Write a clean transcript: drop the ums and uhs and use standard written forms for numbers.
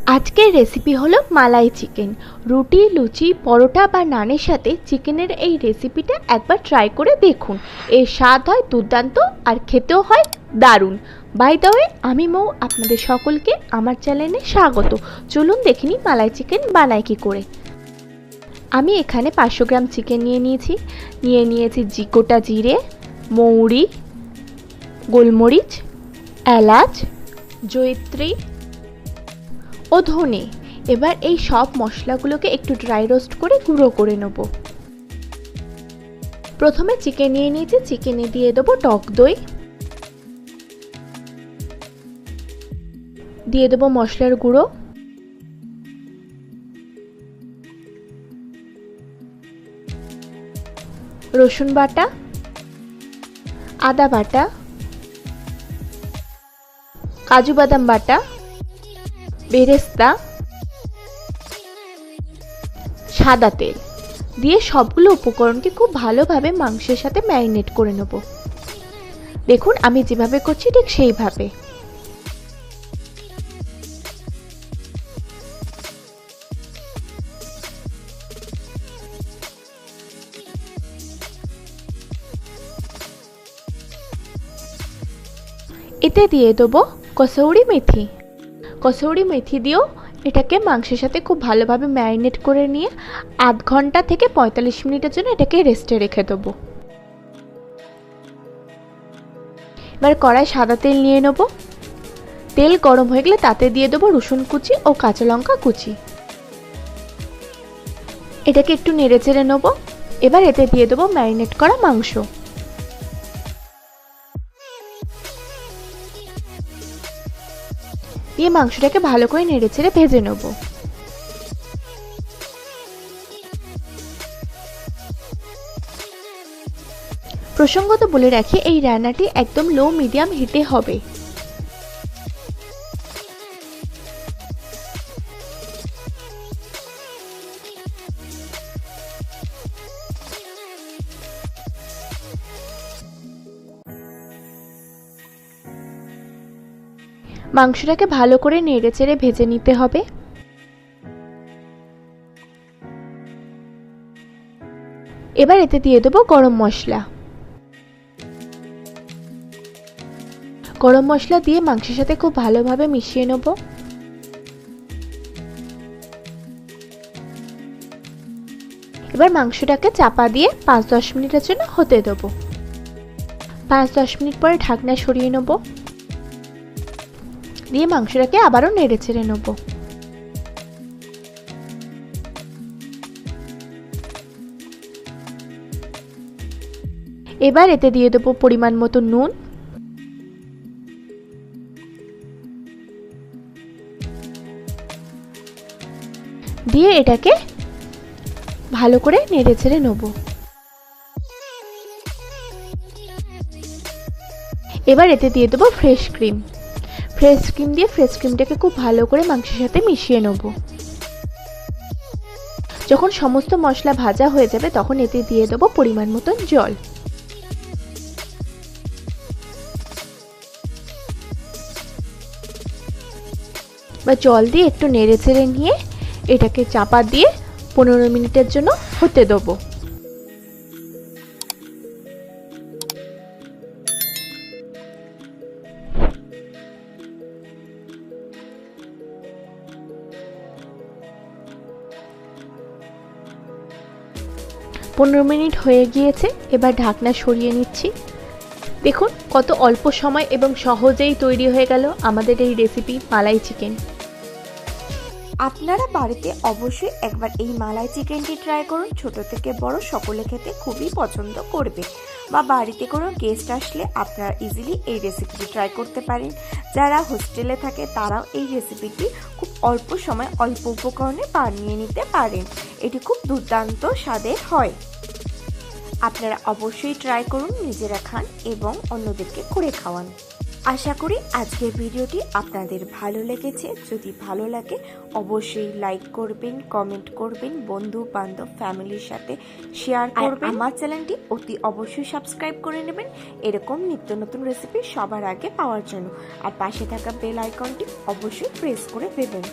আজকের রেসিপি হলো মালাই চিকেন। রুটি, লুচি, পরোটা বা নানের সাথে চিকেনের এই রেসিপিটা একবার ট্রাই করে দেখুন। এর স্বাদ হয় দুর্দান্ত আর খেতেও হয় দারুণ। বাই দ্য ওয়ে, আমি মৌ, আপনাদের সকলকে আমার চ্যানেলে স্বাগত। চলুন দেখে নিই মালাই চিকেন বানাই কী করে। আমি এখানে 500 গ্রাম চিকেন নিয়ে নিয়েছি গোটা জিরে, মৌরি, গোলমরিচ, এলাচ, জয়িত্রী ও ধনে। এবার এই সব মশলাগুলোকে একটু ড্রাই রোস্ট করে গুঁড়ো করে নেব। প্রথমে চিকেন নিয়ে নিয়েছি, চিকেনে দিয়ে দেবো টক দই, দিয়ে দেবো মশলার গুঁড়ো, রসুন বাটা, আদা বাটা, কাজু বাদাম বাটা, বেরেস্তা, সাদা তেল দিয়ে সবগুলো উপকরণকে খুব ভালোভাবে মাংসের সাথে ম্যারিনেট করে নেব। দেখুন আমি যেভাবে করছি ঠিক সেইভাবে। এতে দিয়ে দেবো কসৌরি মেথি দিয়েও এটাকে মাংসের সাথে খুব ভালোভাবে ম্যারিনেট করে নিয়ে আধ ঘন্টা থেকে 45 মিনিটের জন্য এটাকে রেস্টে রেখে দেবো। এবার কড়াই সাদা তেল নিয়ে নেব। তেল গরম হয়ে গেলে তাতে দিয়ে দেবো রসুন কুচি ও কাঁচা লঙ্কা কুচি। এটাকে একটু নেড়ে চেড়ে নেব। এবার এতে দিয়ে দেবো ম্যারিনেট করা মাংস। দিয়ে মাংসটাকে ভালো করে নেড়ে চেড়ে ভেজে নেব। প্রসঙ্গত বলে রাখি, এই রান্নাটি একদম লো মিডিয়াম হিটে হবে। মাংসটাকে ভালো করে নেড়ে চেড়ে ভেজে নিতে হবে। এবার এতে দিয়ে দেবো গরম মশলা দিয়ে মাংসের সাথে খুব ভালোভাবে মিশিয়ে নেব। এবার মাংসটাকে চাপা দিয়ে 5-10 মিনিটের জন্য হতে দেবো। 5-10 মিনিট পরে ঢাকনা সরিয়ে নেব। দিয়ে মাংসটাকে আবারও নেড়ে চেড়ে নেব। এবার এতে দিয়ে দেবো পরিমাণ মতো নুন, দিয়ে এটাকে ভালো করে নেড়ে চেড়ে নেব। এবার এতে দিয়ে দেবো ফ্রেশ ক্রিম দিয়ে ফ্রেশ ক্রিমটাকে খুব ভালো করে মাংসের সাথে মিশিয়ে নেব। যখন সমস্ত মশলা ভাজা হয়ে যাবে তখন এতে দিয়ে দেবো পরিমাণ মতন জল। বা জল দিয়ে একটু নেড়ে চেড়ে নিয়ে এটাকে চাপা দিয়ে 15 মিনিটের জন্য হতে দেবো। পনেরো মিনিট হয়ে গিয়েছে। এবার ঢাকনা সরিয়ে নিচ্ছি। দেখুন কত অল্প সময় এবং সহজেই তৈরি হয়ে গেল আমাদের এই রেসিপি মালাই চিকেন। আপনারা বাড়িতে অবশ্যই একবার এই মালাই চিকেনটি ট্রাই করুন। ছোট থেকে বড় সকলে খেতে খুবই পছন্দ করবে। বা বাড়িতে কোনো গেস্ট আসলে আপনারা ইজিলি এই রেসিপিটি ট্রাই করতে পারেন। যারা হোস্টেলে থাকে তারাও এই রেসিপিটি খুব অল্প সময় অল্প উপকরণে বানিয়ে নিতে পারেন। এটি খুব দুর্দান্ত স্বাদের হয়। আপনারা অবশ্যই ট্রাই করুন, নিজেরা খান এবং অন্যদেরকে করে খাওয়ান। আশা করি আজকের ভিডিওটি আপনাদের ভালো লেগেছে। যদি ভালো লাগে অবশ্যই লাইক করবেন, কমেন্ট করবেন, বন্ধু বান্ধব ফ্যামিলির সাথে শেয়ার করবেন। আমার চ্যানেলটি অতি অবশ্যই সাবস্ক্রাইব করে নেবেন এরকম নিত্য নতুন রেসিপি সবার আগে পাওয়ার জন্য। আর পাশে থাকা বেল আইকনটি অবশ্যই প্রেস করে দেবেন।